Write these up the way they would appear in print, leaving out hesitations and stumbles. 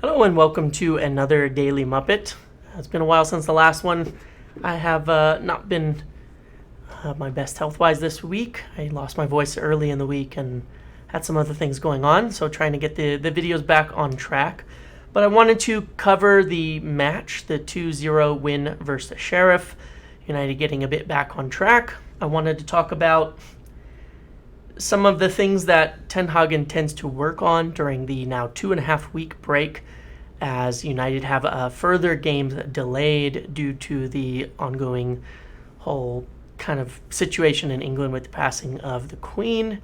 Hello and welcome to another Daily Muppet. It's been a while since the last one. I have not been my best health-wise this week. I lost my voice early in the week and had some other things going on, so trying to get the videos back on track. But I wanted to cover the match, the 2-0 win versus the Sheriff. United getting a bit back on track. I wanted to talk about some of the things that Ten Hag intends to work on during the now 2.5 week break, as United have further games delayed due to the ongoing whole kind of situation in England with the passing of the Queen.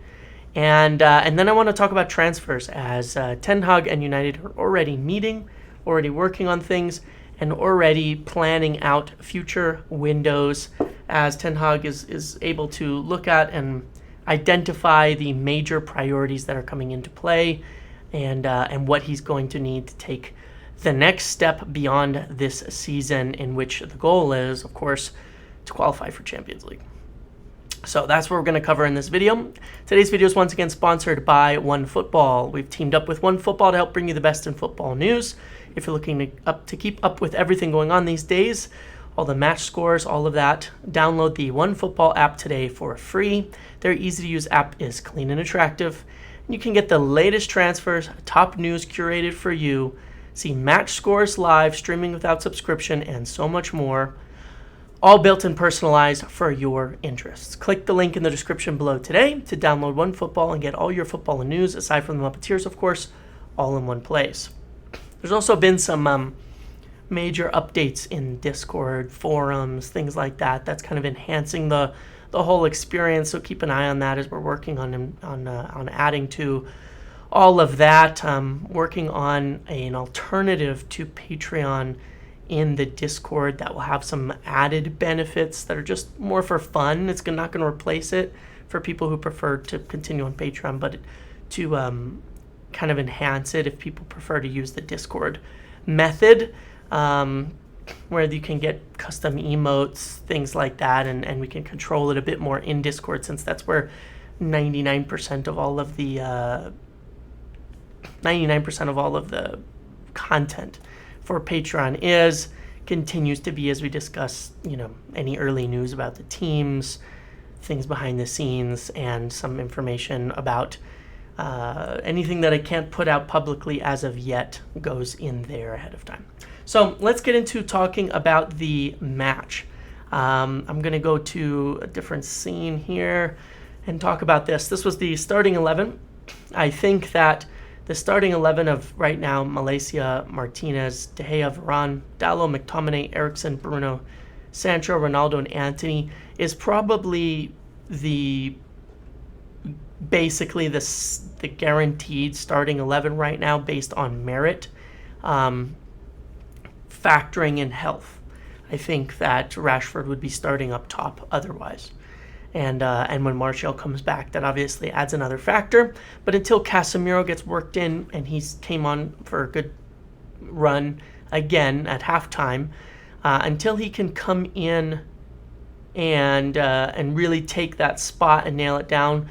And then I want to talk about transfers, as Ten Hag and United are already meeting, already working on things, and already planning out future windows, as Ten Hag is able to look at and identify the major priorities that are coming into play, and what he's going to need to take the next step beyond this season, in which the goal is, of course, to qualify for Champions League. So that's what we're going to cover in this video. Today's video is once again sponsored by OneFootball. We've teamed up with OneFootball to help bring you the best in football news. If you're looking to keep up with everything going on these days, all the match scores, all of that, download the OneFootball app today for free. Their easy-to-use app is clean and attractive. And you can get the latest transfers, top news curated for you, see match scores live, streaming without subscription, and so much more, all built and personalized for your interests. Click the link in the description below today to download OneFootball and get all your football and news, aside from the Muppeteers, of course, all in one place. There's also been some major updates in Discord, forums, things like that. That's kind of enhancing the whole experience, so keep an eye on that as we're working on adding to all of that. Working on an alternative to Patreon in the Discord that will have some added benefits that are just more for fun. It's not going to replace it for people who prefer to continue on Patreon, but to kind of enhance it if people prefer to use the Discord method, where you can get custom emotes, things like that, and we can control it a bit more in Discord, since that's where 99% of all of the content for Patreon continues to be, as we discuss, any early news about the teams, things behind the scenes, and some information about anything that I can't put out publicly as of yet goes in there ahead of time. So let's get into talking about the match. I'm going to go to a different scene here and talk about this. This was the starting 11. I think that the starting 11 of right now, Malaysia, Martinez, De Gea, Varane, Dalot, McTominay, Eriksen, Bruno, Sancho, Ronaldo, and Antony, is probably basically the guaranteed starting 11 right now, based on merit, factoring in health. I think that Rashford would be starting up top otherwise. And when Martial comes back, that obviously adds another factor. But until Casemiro gets worked in, and he's came on for a good run again at halftime, until he can come in and really take that spot and nail it down,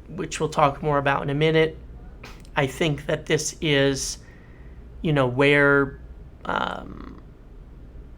which we'll talk more about in a minute, I think that this is, where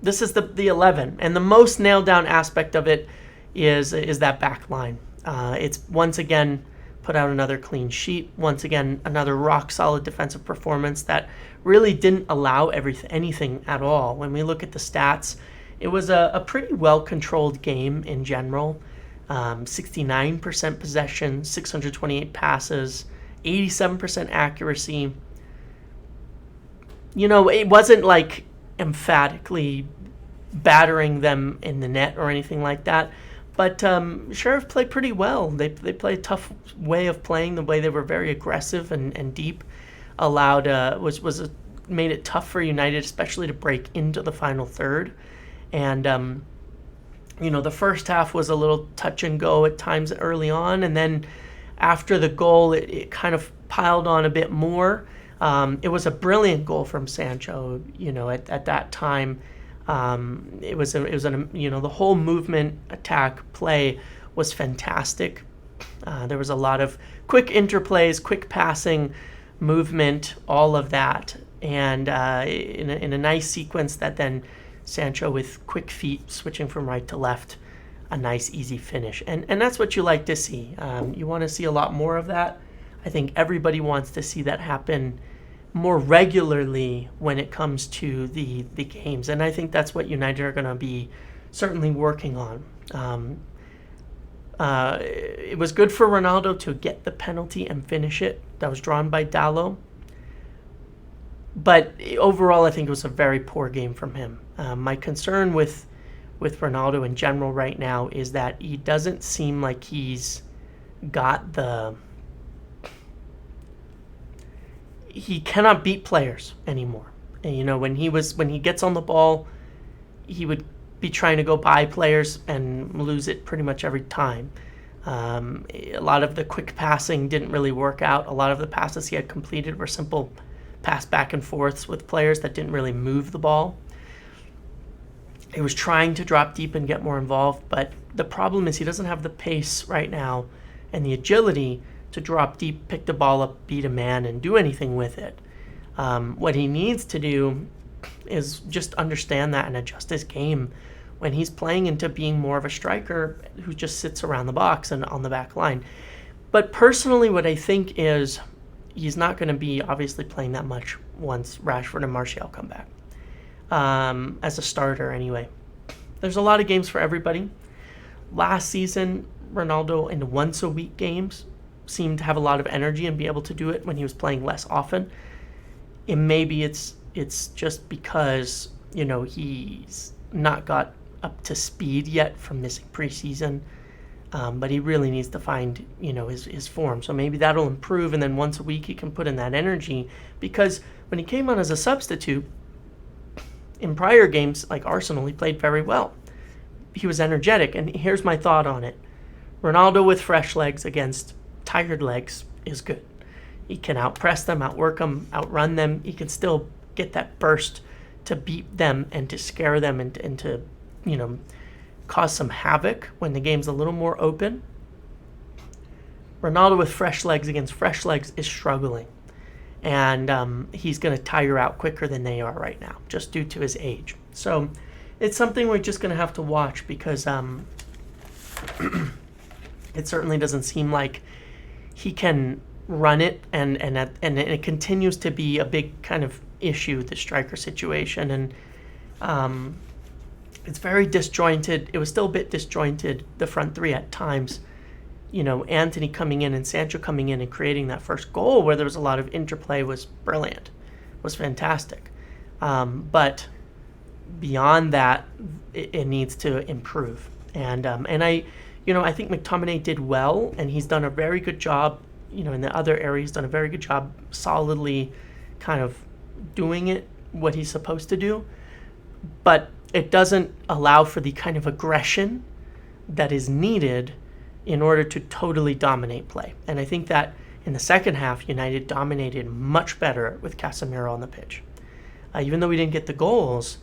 this is the 11, and the most nailed down aspect of it is that back line. It's once again put out another clean sheet, once again another rock solid defensive performance that really didn't allow anything at all. When we look at the stats, it was a pretty well controlled game in general. 69% possession, 628 passes, 87% accuracy. It wasn't like emphatically battering them in the net or anything like that. But Sheriff played pretty well. They played a tough way of playing, the way they were very aggressive and deep, made it tough for United, especially to break into the final third. And the first half was a little touch and go at times early on, and then after the goal, it kind of piled on a bit more. It was a brilliant goal from Sancho. At that time. It was the whole movement, attack, play was fantastic. There was a lot of quick interplays, quick passing, movement, all of that, and in a nice sequence that then Sancho with quick feet switching from right to left, a nice easy finish. And that's what you like to see. You want to see a lot more of that. I think everybody wants to see that happen more regularly when it comes to the games. And I think that's what United are going to be certainly working on. It was good for Ronaldo to get the penalty and finish it. That was drawn by Dalot. But overall, I think it was a very poor game from him. My concern with Ronaldo in general right now is that he doesn't seem like he's got the... He cannot beat players anymore. And, you know, when he gets on the ball, he would be trying to go by players and lose it pretty much every time. A lot of the quick passing didn't really work out. A lot of the passes he had completed were simple pass back and forths with players that didn't really move the ball. He was trying to drop deep and get more involved, but the problem is he doesn't have the pace right now and the agility to drop deep, pick the ball up, beat a man, and do anything with it. What he needs to do is just understand that and adjust his game when he's playing into being more of a striker who just sits around the box and on the back line. But personally, what I think is he's not going to be obviously playing that much once Rashford and Martial come back. As a starter anyway. There's a lot of games for everybody. Last season, Ronaldo in once-a-week games seemed to have a lot of energy and be able to do it when he was playing less often. And maybe it's just because, you know, he's not got up to speed yet from missing preseason. But he really needs to find, you know, his form. So maybe that'll improve, and then once a week he can put in that energy. Because when he came on as a substitute, in prior games like Arsenal, he played very well. He was energetic, and here's my thought on it. Ronaldo with fresh legs against tired legs is good. He can outpress them, outwork them, outrun them. He can still get that burst to beat them and to scare them and to, you know, cause some havoc when the game's a little more open. Ronaldo with fresh legs against fresh legs is struggling. And he's going to tire out quicker than they are right now, just due to his age. So it's something we're just going to have to watch because it certainly doesn't seem like he can run it, and it continues to be a big kind of issue, the striker situation. And it's very disjointed. It was still a bit disjointed, the front three at times. You know, Anthony coming in and Sancho coming in and creating that first goal where there was a lot of interplay was brilliant, was fantastic. But beyond that, it needs to improve. And I think McTominay did well, and he's done a very good job, you know, in the other areas, done a very good job solidly kind of doing it, what he's supposed to do. But it doesn't allow for the kind of aggression that is needed in order to totally dominate play. And I think that in the second half, United dominated much better with Casemiro on the pitch. Even though we didn't get the goals,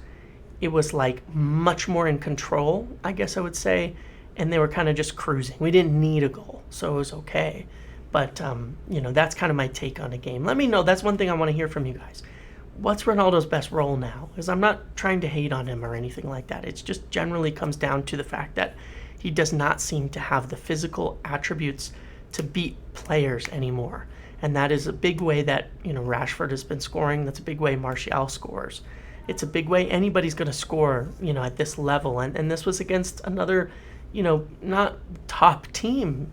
it was like much more in control, I guess I would say, and they were kind of just cruising. We didn't need a goal, so it was okay. But, that's kind of my take on the game. Let me know. That's one thing I want to hear from you guys. What's Ronaldo's best role now? Because I'm not trying to hate on him or anything like that. It just generally comes down to the fact that he does not seem to have the physical attributes to beat players anymore. And that is a big way that, you know, Rashford has been scoring. That's a big way Martial scores. It's a big way anybody's going to score, you know, at this level. And this was against another, you know, not top team.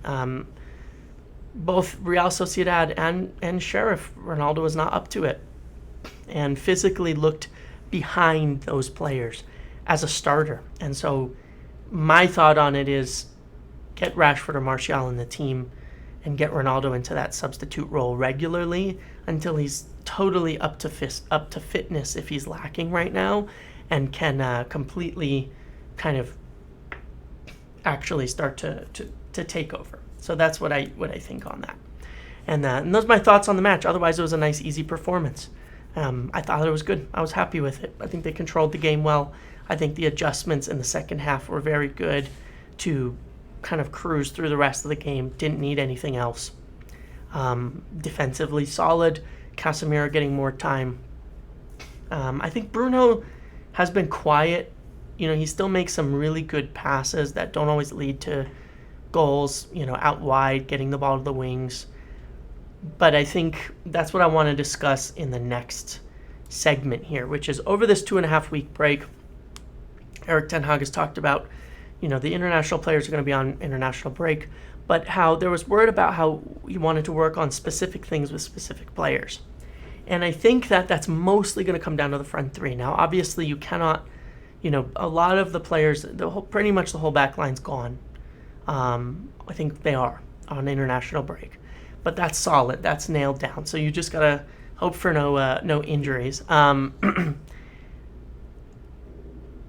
Both Real Sociedad and Sheriff, Ronaldo was not up to it. And physically looked behind those players as a starter. And so my thought on it is get Rashford or Martial in the team and get Ronaldo into that substitute role regularly until he's totally up to fitness if he's lacking right now, and can completely kind of actually start to take over. So that's what I think on that. And those are my thoughts on the match. Otherwise, it was a nice, easy performance. I thought it was good. I was happy with it. I think they controlled the game well. I think the adjustments in the second half were very good to kind of cruise through the rest of the game. Didn't need anything else. Defensively solid. Casemiro getting more time. I think Bruno has been quiet. He still makes some really good passes that don't always lead to goals, out wide, getting the ball to the wings. But I think that's what I want to discuss in the next segment here, which is over this 2.5-week break, Erik Ten Hag has talked about, the international players are going to be on international break, but how there was word about how he wanted to work on specific things with specific players. And I think that that's mostly going to come down to the front three. Now, obviously, you cannot, a lot of the players, pretty much the whole back line's gone. I think they are on international break. But that's solid. That's nailed down. So you just got to hope for no injuries. The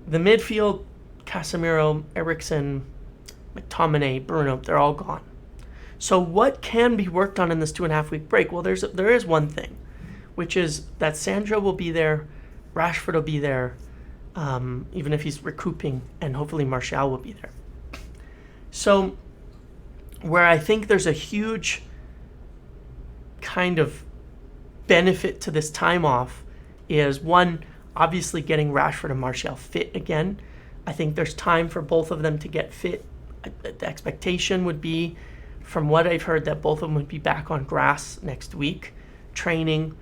midfield, Casemiro, Eriksen, McTominay, Bruno, they're all gone. So what can be worked on in this 2.5-week break? Well, there is one thing, which is that Sandro will be there, Rashford will be there, even if he's recouping, and hopefully Martial will be there. So where I think there's a huge kind of benefit to this time off is, one, obviously getting Rashford and Martial fit again. I think there's time for both of them to get fit. The expectation would be, from what I've heard, that both of them would be back on grass next week, training.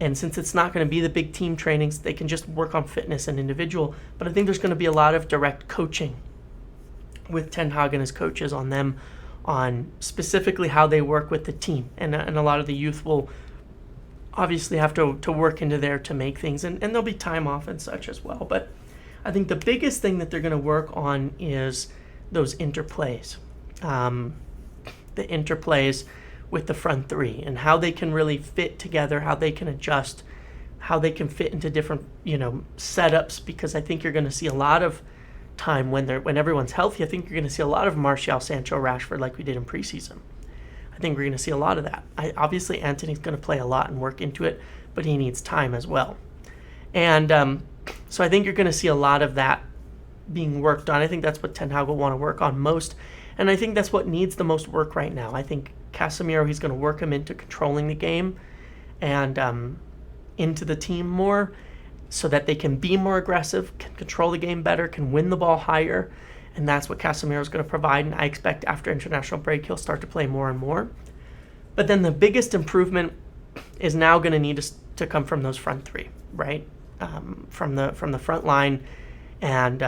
And since it's not going to be the big team trainings, they can just work on fitness and individual. But I think there's going to be a lot of direct coaching with Ten Hag and his coaches on them, on specifically how they work with the team. And a lot of the youth will obviously have to work into there to make things. And there'll be time off and such as well. But I think the biggest thing that they're going to work on is those interplays. The interplays with the front three and how they can really fit together, how they can adjust, how they can fit into different, setups, because I think you're going to see a lot of time when everyone's healthy. I think you're going to see a lot of Martial, Sancho, Rashford like we did in preseason. I think we're going to see a lot of that. Obviously, Anthony's going to play a lot and work into it, but he needs time as well. And so I think you're going to see a lot of that being worked on. I think that's what Ten Hag will want to work on most. And I think that's what needs the most work right now. I think Casemiro, he's going to work him into controlling the game and into the team more so that they can be more aggressive, can control the game better, can win the ball higher. And that's what Casemiro is going to provide. And I expect after international break, he'll start to play more and more. But then the biggest improvement is now going to need to come from those front three, right? From the front line and,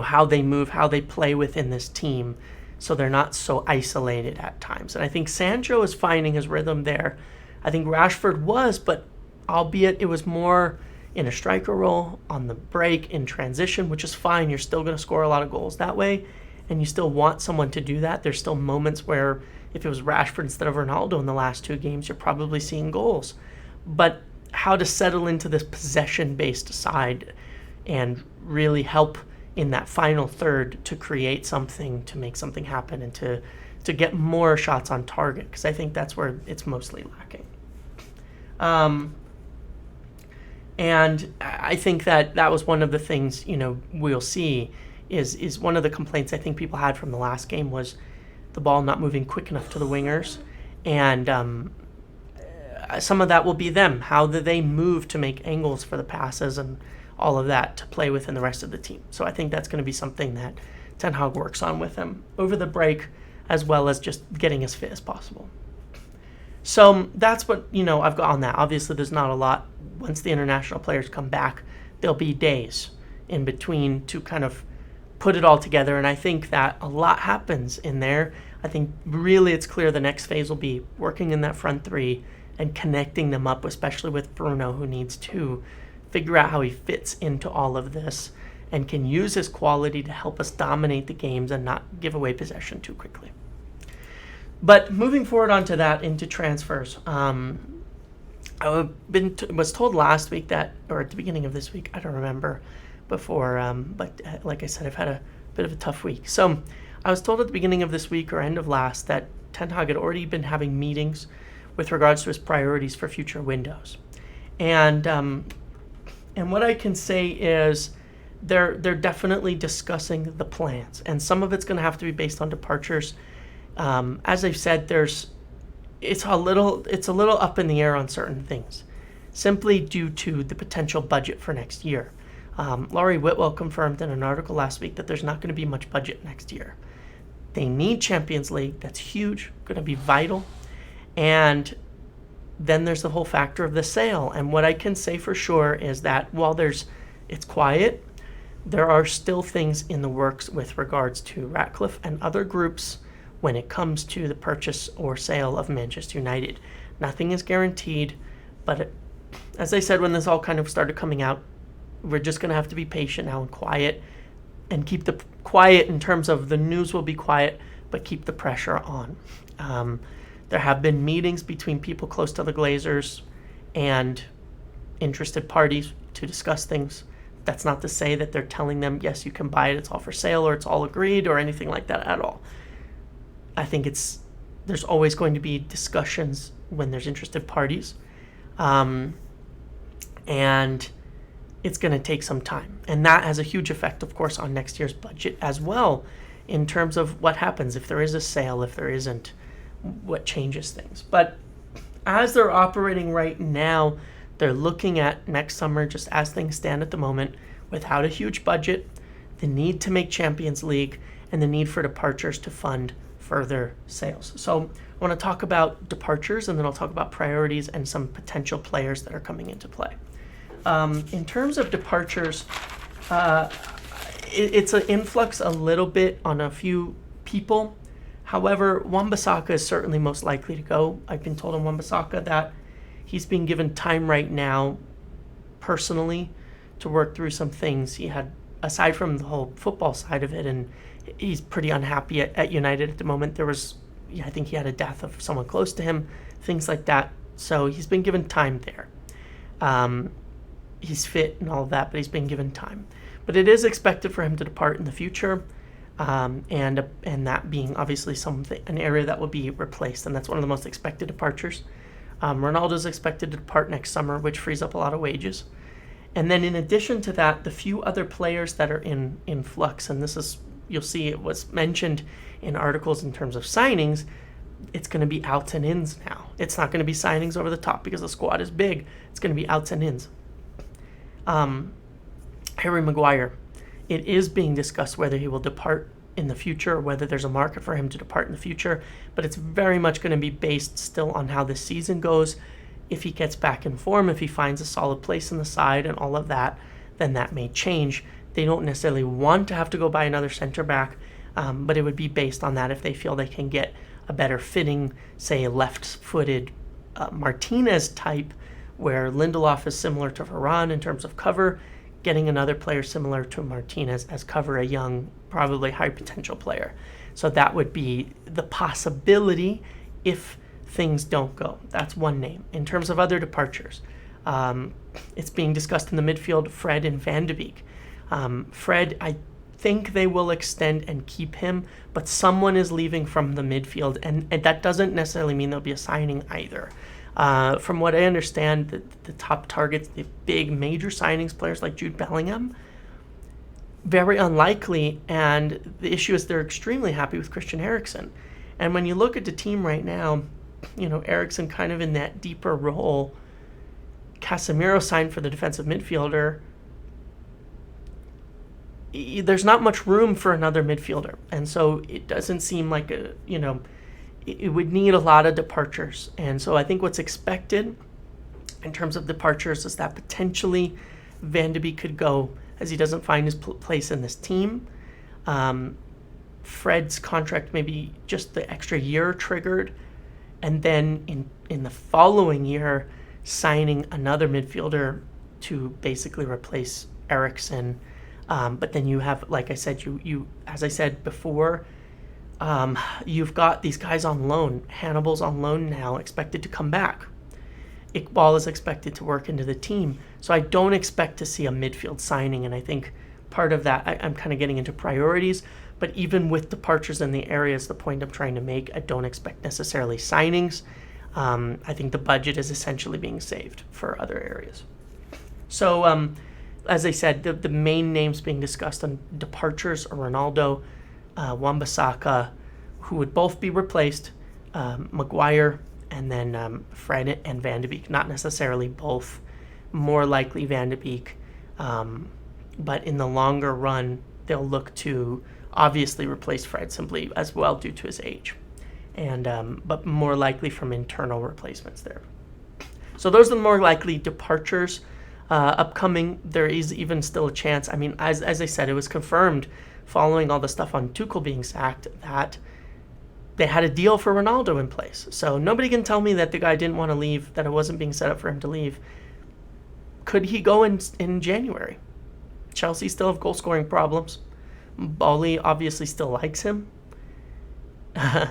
how they move, how they play within this team, so they're not so isolated at times. And I think Sancho is finding his rhythm there. I think Rashford was, but albeit it was more in a striker role, on the break, in transition, which is fine. You're still going to score a lot of goals that way, and you still want someone to do that. There's still moments where if it was Rashford instead of Ronaldo in the last two games, you're probably seeing goals. But how to settle into this possession-based side and really help in that final third to create something, to make something happen, and to get more shots on target, because I think that's where it's mostly lacking. And I think that was one of the things, we'll see is one of the complaints I think people had from the last game was the ball not moving quick enough to the wingers. And some of that will be them. How do they move to make angles for the passes and all of that to play within the rest of the team? So I think that's going to be something that Ten Hag works on with them over the break, as well as just getting as fit as possible. So that's what, I've got on that. Obviously, there's not a lot. Once the international players come back, there'll be days in between to kind of put it all together. And I think that a lot happens in there. I think really it's clear the next phase will be working in that front three and connecting them up, especially with Bruno, who needs to figure out how he fits into all of this and can use his quality to help us dominate the games and not give away possession too quickly. But moving forward onto that, into transfers, I was told last week that, or at the beginning of this week, I don't remember before, but like I said, I've had a bit of a tough week. So I was told at the beginning of this week or end of last that Ten Hag had already been having meetings with regards to his priorities for future windows. And what I can say is they're definitely discussing the plans, and some of it's going to have to be based on departures. As I've said, it's a little up in the air on certain things. simply due to the potential budget for next year. Laurie Whitwell confirmed in an article last week that there's not going to be much budget next year. They need Champions League. That's huge, going to be vital. And then there's the whole factor of the sale. And what I can say for sure is that while it's quiet, there are still things in the works with regards to Ratcliffe and other groups when it comes to the purchase or sale of Manchester United. Nothing is guaranteed, but as I said when this all kind of started coming out, we're just going to have to be patient now and quiet, and keep the quiet in terms of the news will be quiet, but keep the pressure on. There have been meetings between people close to the Glazers and interested parties to discuss things. That's not to say that they're telling them, yes, you can buy it, it's all for sale, or it's all agreed, or anything like that at all. I think there's always going to be discussions when there's interested parties. And it's going to take some time. And that has a huge effect, of course, on next year's budget as well, in terms of what happens if there is a sale, if there isn't, what changes things. But as they're operating right now, they're looking at next summer, just as things stand at the moment, without a huge budget, the need to make Champions League, and the need for departures to fund further sales. So I want to talk about departures, and then I'll talk about priorities and some potential players that are coming into play. In terms of departures, it's an influx a little bit on a few people. However, Wan-Bissaka is certainly most likely to go. I've been told on Wan-Bissaka that he's being given time right now, personally, to work through some things. He had, aside from the whole football side of it, and he's pretty unhappy at United at the moment. I think he had a death of someone close to him, things like that. So he's been given time there. He's fit and all of that, but he's been given time. But it is expected for him to depart in the future, and that being obviously an area that will be replaced, and that's one of the most expected departures. Ronaldo's expected to depart next summer, which frees up a lot of wages. And then in addition to that, the few other players that are in flux, and this is, you'll see it was mentioned in articles in terms of signings, it's going to be outs and ins now. It's not going to be signings over the top because the squad is big. It's going to be outs and ins. Harry Maguire, it is being discussed whether he will depart in the future or whether there's a market for him to depart in the future, but it's very much going to be based still on how this season goes. If he gets back in form, if he finds a solid place in the side and all of that, then that may change. They don't necessarily want to have to go buy another center back, but it would be based on that if they feel they can get a better fitting, say, left-footed Martinez type, where Lindelof is similar to Varane in terms of cover, getting another player similar to Martinez as cover, a young, probably high-potential player. So that would be the possibility if things don't go. That's one name. In terms of other departures, it's being discussed in the midfield, Fred and Van de Beek. Fred, I think they will extend and keep him, but someone is leaving from the midfield, and that doesn't necessarily mean there'll be a signing either. From what I understand, the top targets, the big major signings, players like Jude Bellingham, very unlikely, and the issue is they're extremely happy with Christian Eriksen. And when you look at the team right now, Eriksen kind of in that deeper role. Casemiro signed for the defensive midfielder. There's not much room for another midfielder, and so it doesn't seem like it would need a lot of departures. And so I think what's expected in terms of departures is that potentially Van de Beek could go as he doesn't find his place in this team. Fred's contract maybe just the extra year triggered, and then in the following year signing another midfielder to basically replace Eriksen. But then you have, like I said, you as I said before, you've got these guys on loan. Hannibal's on loan now, expected to come back. Iqbal is expected to work into the team. So I don't expect to see a midfield signing, and I think part of that, I'm kind of getting into priorities, but even with departures in the areas, the point I'm trying to make, I don't expect necessarily signings. I think the budget is essentially being saved for other areas. So, as I said, the main names being discussed on departures are Ronaldo, Wan-Bissaka, who would both be replaced, Maguire, and then Fred and Van de Beek, not necessarily both more likely Van de Beek. But in the longer run, they'll look to obviously replace Fred simply as well due to his age. And but more likely from internal replacements there. So those are the more likely departures. Upcoming, there is even still a chance. I mean, as I said, it was confirmed following all the stuff on Tuchel being sacked that they had a deal for Ronaldo in place. So nobody can tell me that the guy didn't want to leave, that it wasn't being set up for him to leave. Could he go in January? Chelsea still have goal-scoring problems. Bowley obviously still likes him.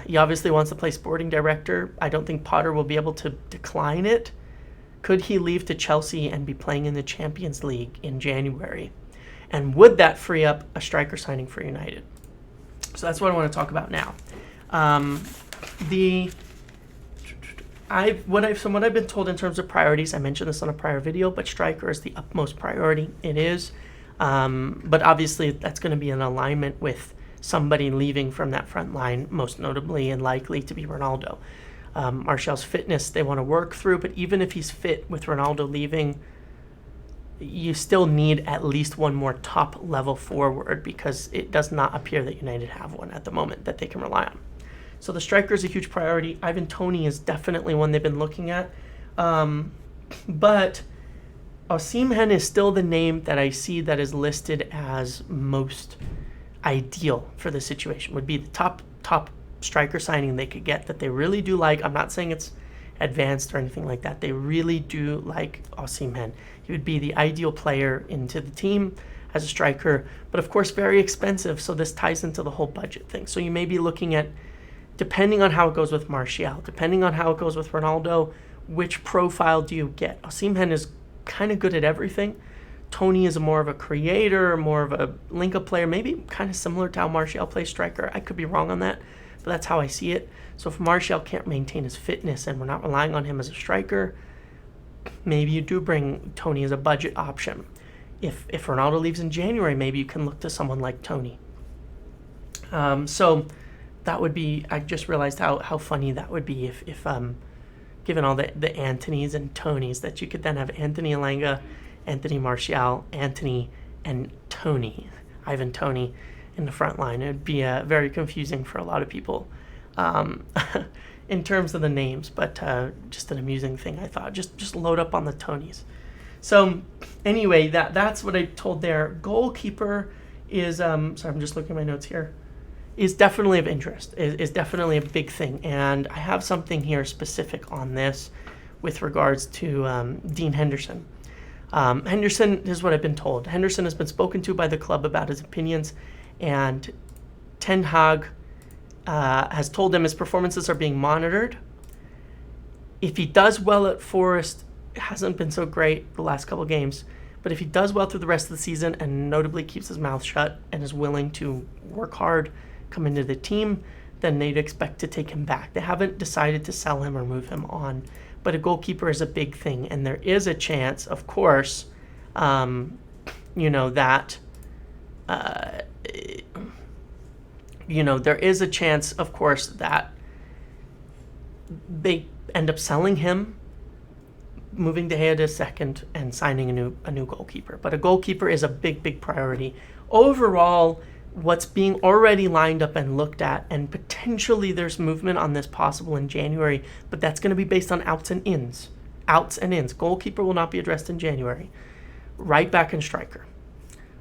He obviously wants to play sporting director. I don't think Potter will be able to decline it. Could he leave to Chelsea and be playing in the Champions League in January? And would that free up a striker signing for United? So that's what I want to talk about now. What I've been told in terms of priorities, I mentioned this on a prior video, but striker is the utmost priority. It is. But obviously that's going to be in alignment with somebody leaving from that front line, most notably and likely to be Ronaldo. Martial's fitness they want to work through, but even if he's fit with Ronaldo leaving, you still need at least one more top level forward because it does not appear that United have one at the moment that they can rely on. So the striker is a huge priority. Ivan Toney is definitely one they've been looking at. But Osimhen is still the name that I see that is listed as most ideal for the situation, would be the top striker signing they could get that they really do like. I'm not saying it's advanced or anything like that. They really do like Osimhen. He would be the ideal player into the team as a striker, but of course very expensive, so this ties into the whole budget thing. So you may be looking at, depending on how it goes with Martial, depending on how it goes with Ronaldo, which profile do you get? Osimhen is kind of good at everything. Toney is more of a creator, more of a link-up player, maybe kind of similar to how Martial plays striker. I could be wrong on that, but that's how I see it. So if Martial can't maintain his fitness and we're not relying on him as a striker, maybe you do bring Toney as a budget option. If Ronaldo leaves in January, maybe you can look to someone like Toney. So that would be, I just realized how funny that would be if given all the Anthonys and Tonys, that you could then have Anthony Elanga, Anthony Martial, Anthony, and Toney, Ivan Toney, in the front line. It would be very confusing for a lot of people in terms of the names, but just an amusing thing, I thought. Just load up on the Tonys. So anyway, that's what I told there. Goalkeeper is, sorry, I'm just looking at my notes here, is definitely of interest, is definitely a big thing. And I have something here specific on this with regards to Dean Henderson. Henderson, this is what I've been told. Henderson has been spoken to by the club about his opinions, and Ten Hag has told him his performances are being monitored. If he does well at Forest, it hasn't been so great the last couple games, but if he does well through the rest of the season and notably keeps his mouth shut and is willing to work hard, come into the team, then they'd expect to take him back. They haven't decided to sell him or move him on, but a goalkeeper is a big thing, and there is a chance, of course, that there is a chance, of course, that they end up selling him, moving De Gea to second, and signing a new goalkeeper. But a goalkeeper is a big priority. Overall, what's being already lined up and looked at, and potentially there's movement on this possible in January, but that's going to be based on outs and ins. Outs and ins. Goalkeeper will not be addressed in January. Right back and striker.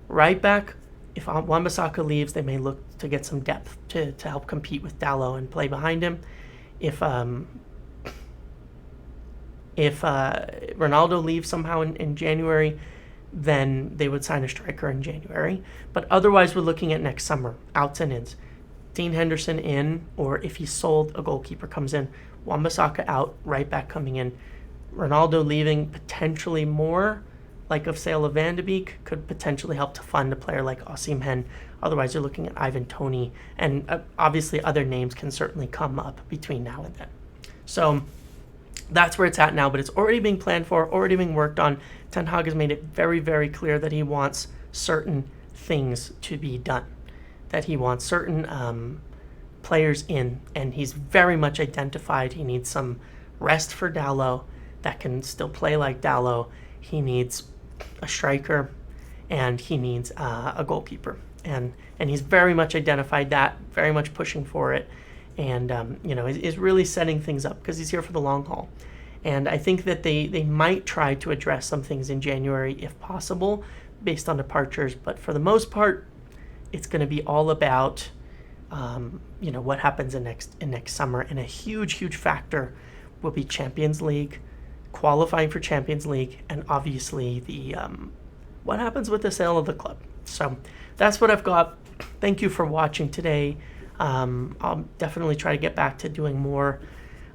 Right back, if Wan-Bissaka leaves, they may look to get some depth to help compete with Dalot and play behind him. If Ronaldo leaves somehow in January, then they would sign a striker in January. But otherwise, we're looking at next summer, outs and ins. Dean Henderson in, or if he's sold, a goalkeeper comes in. Wan-Bissaka out, right back coming in. Ronaldo leaving, potentially more, like of sale of Van de Beek, could potentially help to fund a player like Osimhen. Otherwise, you're looking at Ivan Toney, and obviously other names can certainly come up between now and then. So that's where it's at now, but it's already being planned for, already being worked on. Ten Hag has made it very, very clear that he wants certain things to be done, that he wants certain players in, and he's very much identified he needs some rest for Dalot that can still play like Dalot. he needs a striker, and he needs a goalkeeper. And he's very much identified that, very much pushing for it, and is really setting things up because he's here for the long haul. And I think that they might try to address some things in January if possible, based on departures. But for the most part, it's going to be all about what happens in next summer. And a huge factor will be Champions League, qualifying for Champions League, and obviously the what happens with the sale of the club. So that's what I've got. Thank you for watching today. I'll definitely try to get back to doing more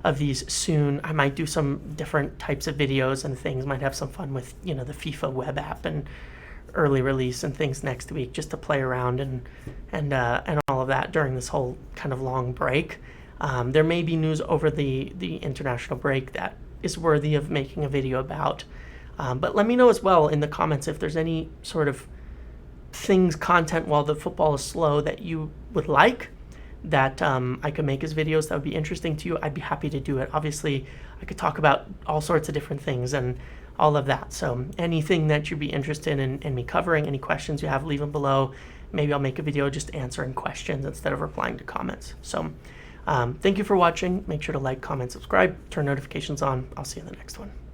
of these soon. I might do some different types of videos and things. Might have some fun with the FIFA web app and early release and things next week, just to play around and all of that during this whole kind of long break. There may be news over the international break that is worthy of making a video about. But let me know as well in the comments if there's any sort of content while the football is slow that you would like that I could make as videos that would be interesting to you. I'd be happy to do it. Obviously, I could talk about all sorts of different things and all of that. So anything that you'd be interested in me covering, any questions you have, leave them below. Maybe I'll make a video just answering questions instead of replying to comments. So thank you for watching. Make sure to like, comment, subscribe, turn notifications on. I'll see you in the next one.